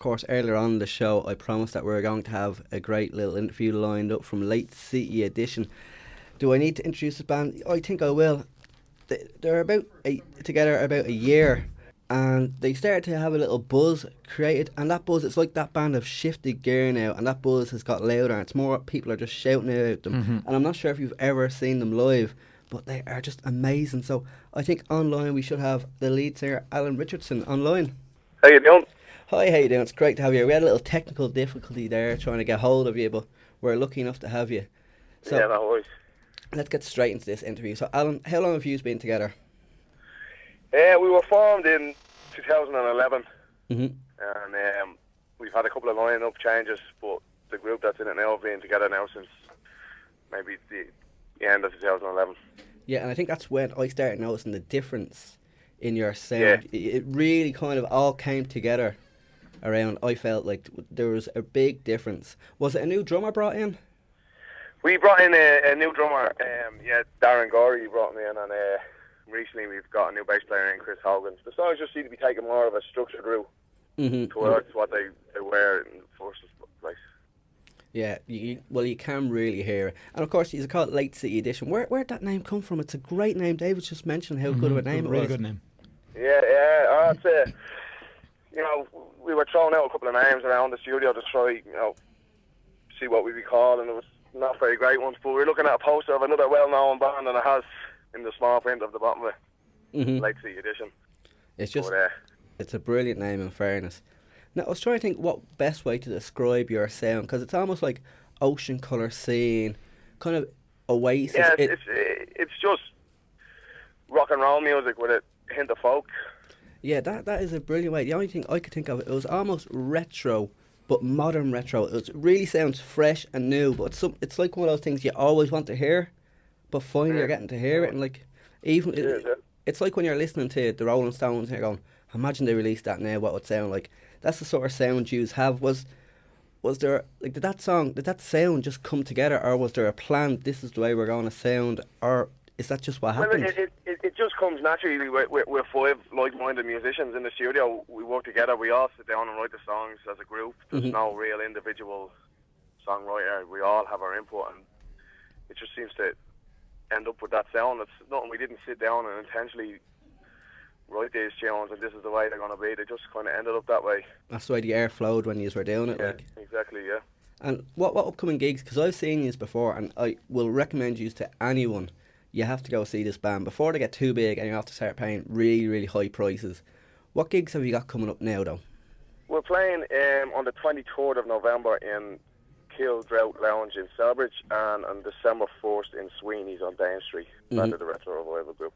course, earlier on in the show, I promised that we were going to have a great little interview lined up from Late City Edition. Do I need to introduce this band? I think I will. They're together about a year, and they started to have a little buzz created, and that buzz, it's like that band have shifted gear now, and that buzz has got louder, and it's more people are just shouting about them. Mm-hmm. And I'm not sure if you've ever seen them live, but they are just amazing. So I think online we should have the lead singer Alan Richardson online. How you doing? Hi, how you doing? It's great to have you. We had a little technical difficulty there trying to get hold of you, but we're lucky enough to have you. So Yeah, no worries. let's get straight into this interview. So Alan, how long have you been together? We were formed in 2011, Mm-hmm. and we've had a couple of line-up changes, but the group that's in it now have been together now since maybe the end of 2011. Yeah, and I think that's when I started noticing the difference in your sound. It really kind of all came together around. I felt like there was a big difference. Was it a new drummer brought in? We brought in a new drummer, Darren Gorey brought me in, and recently we've got a new bass player in, Chris Hogan. The songs just seem to be taking more of a structured route towards what they were in the first place. Yeah, you can really hear it. And of course, you call it Late City Edition. Where'd that name come from? It's a great name. David just mentioned how good of a name it was. Really good name. Yeah, I'd say, we were throwing out a couple of names around the studio to try, see what we'd be called, and it was not very great ones, but we were looking at a poster of another well-known band, and it has, in the small print of the bottom of it, Late City Edition. It's just, it's a brilliant name in fairness. Now, I was trying to think what best way to describe your sound, because it's almost like ocean colour scene, kind of oasis. Yeah, it's just rock and roll music with a hint of folk. Yeah, that is a brilliant way. The only thing I could think of, it was almost retro, but modern retro. It really sounds fresh and new, but it's like one of those things you always want to hear, but finally you're getting to hear it, and like it's like when you're listening to the Rolling Stones and you're going, imagine they released that now, what it would sound like. That's the sort of sound you have. Was there, like, did that sound just come together, or was there a plan, this is the way we're going to sound, or is that just what happened? Well, it just comes naturally. We're five like-minded musicians in the studio. We work together. We all sit down and write the songs as a group. There's no real individual songwriter. We all have our input, and it just seems to end up with that sound. It's nothing. We didn't sit down and intentionally write these tunes and this is the way they're going to be. They just kind of ended up that way. That's the way the air flowed when you were doing it. Yeah, like. exactly, yeah. And what upcoming gigs, because I've seen you before, and I will recommend you to anyone, you have to go see this band before they get too big and you have to start paying really, really high prices. What gigs have you got coming up now, though? We're playing on the 23rd of November in Kill Drought Lounge in Selbridge, and on December 1st in Sweeney's on Dane Street, under the Retro Revival Group.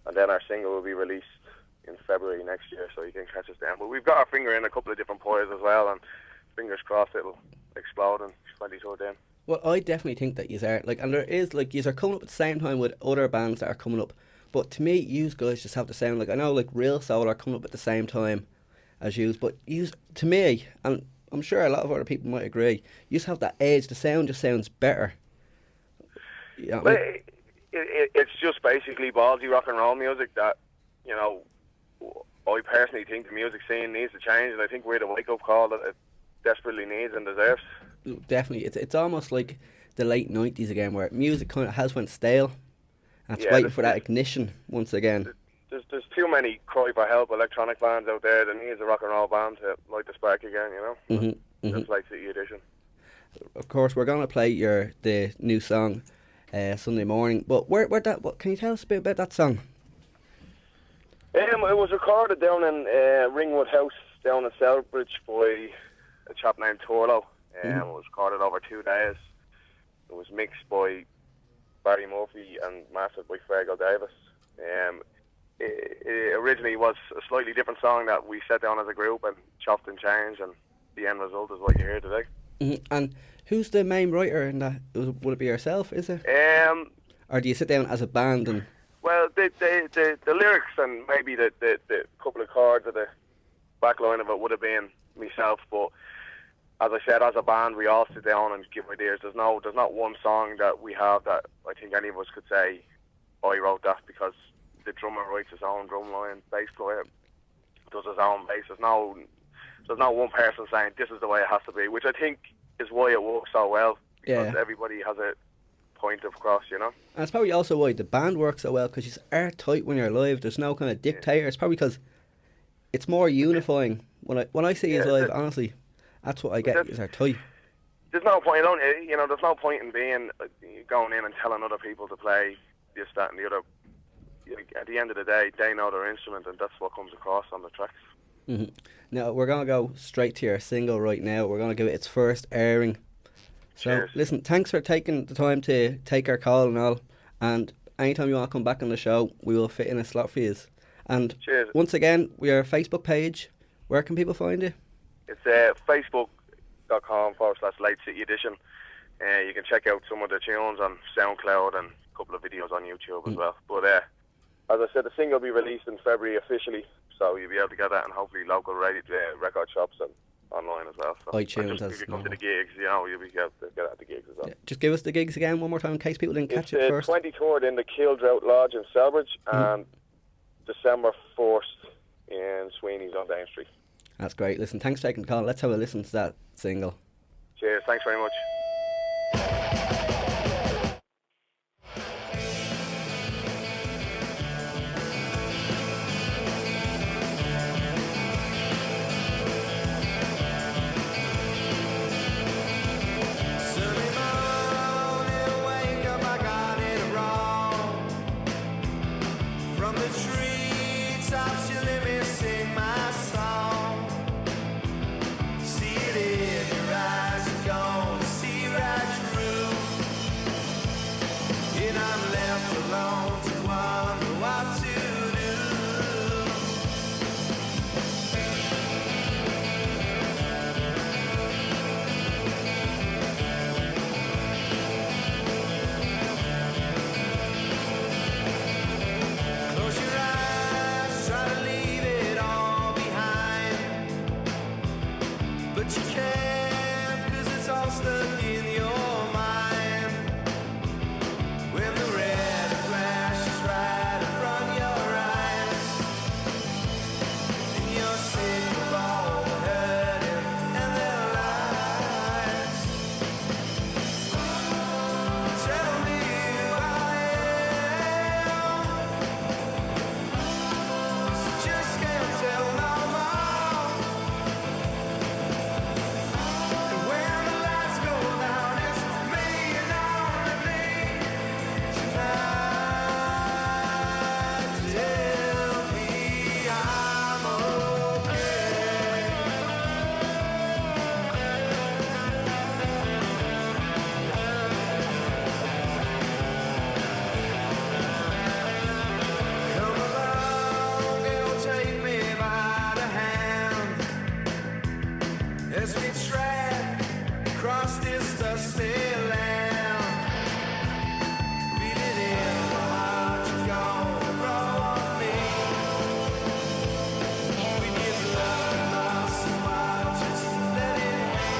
And then our single will be released in February next year, so you can catch us then. But we've got our finger in a couple of different pies as well, and fingers crossed it'll explode in 23rd then. Well, I definitely think that you are, like, and there is, like, you are coming up at the same time with other bands that are coming up, but to me, you guys just have the sound, like, I know, like, Real Soul are coming up at the same time as you, but you, to me, and I'm sure a lot of other people might agree, you just have that edge, the sound just sounds better. You know, well, it's just basically ballsy rock and roll music that, I personally think the music scene needs to change, and I think we're the wake-up call that it desperately needs and deserves. Definitely, it's almost like the late 90s again, where music kind of has went stale, and it's waiting for that ignition once again. There's too many cry for help electronic bands out there that needs a rock and roll band to light the spark again, That's Late City Edition. Of course, we're going to play the new song Sunday morning, but where what can you tell us a bit about that song? It was recorded down in Ringwood House down in Selbridge by a chap named Torlo. It was recorded over 2 days. It was mixed by Barry Murphy and mastered by Fergal Davis. It originally was a slightly different song that we set down as a group and chopped and changed, and the end result is what you hear today. And who's the main writer in that? Would it be yourself, is it? Or do you sit down as a band and... Well, the lyrics and maybe the couple of chords of the back line of it would have been myself, but as I said, as a band, we all sit down and give ideas. There's not one song that we have that I think any of us could say, I wrote that, because the drummer writes his own drum line, bass player does his own bass. There's there's not one person saying this is the way it has to be, which I think is why it works so well, because Yeah. everybody has a point of cross, you know. And it's probably also why the band works so well, because you are tight when you're live. There's no kind of dictator. It's probably because it's more unifying. When I see you live, honestly, that's what I get. Is our tight. There's no point, there's no point in being going in and telling other people to play this, that, and the other. At the end of the day, they know their instrument, and that's what comes across on the tracks. Mm-hmm. Now we're gonna go straight to your single right now. We're gonna give it its first airing. So Cheers. listen, thanks for taking the time to take our call and all. And anytime you want to come back on the show, we will fit in a slot for you. And Cheers. once again, we are a Facebook page. Where can people find you? It's facebook.com/Late City Edition. You can check out some of the tunes on SoundCloud and a couple of videos on YouTube as well. But as I said, the single will be released in February officially, so you'll be able to get that in hopefully local record shops and online as well. So iTunes if as you come to normal. the gigs, you'll be able to get at the gigs as well. Yeah, just give us the gigs again one more time in case people didn't catch it first. 23rd in the Kildrout Lodge in Selbridge and December 1st in Sweeney's on Down Street. That's great. Listen, thanks for taking the call. Let's have a listen to that single. Cheers, thanks very much. From the treetops, you let me sing my song. See it in your eyes, you're gonna see right through. And I'm left alone to wonder what to do. Close your eyes, try to leave it all behind. But you can't, 'cause it's all stuck in your mind. When the red flashes right in front of your eyes, and you're sick of all the hurting and their lies. Tell me who I am. Just can't tell no more. And when the lights go down, it's me and only me tonight. Tell me I'm okay. Come along, it'll take me by the hand as we trek across this dusty land. Feel it in my heart, you're gonna grow on me. When you love us so much, just let it be.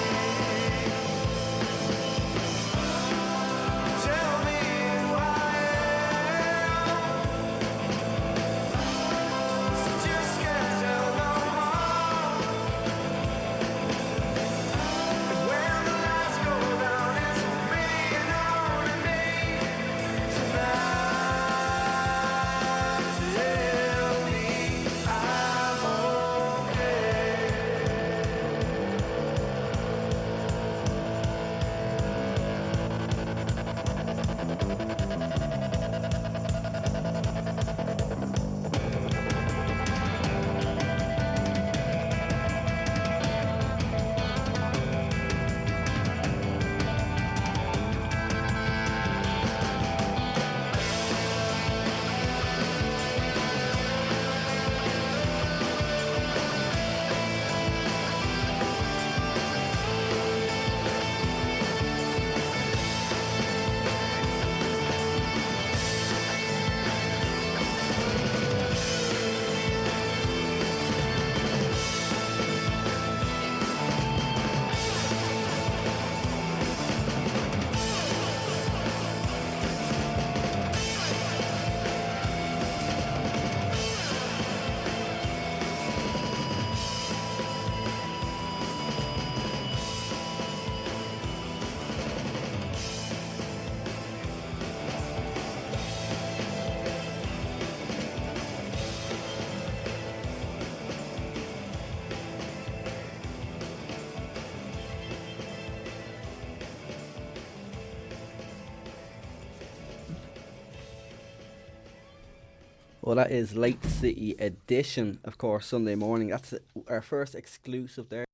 Tell me who I am. Just can't tell no more. When the lights go down, it's Well, that is Late City Edition, of course, Sunday morning. That's our first exclusive there.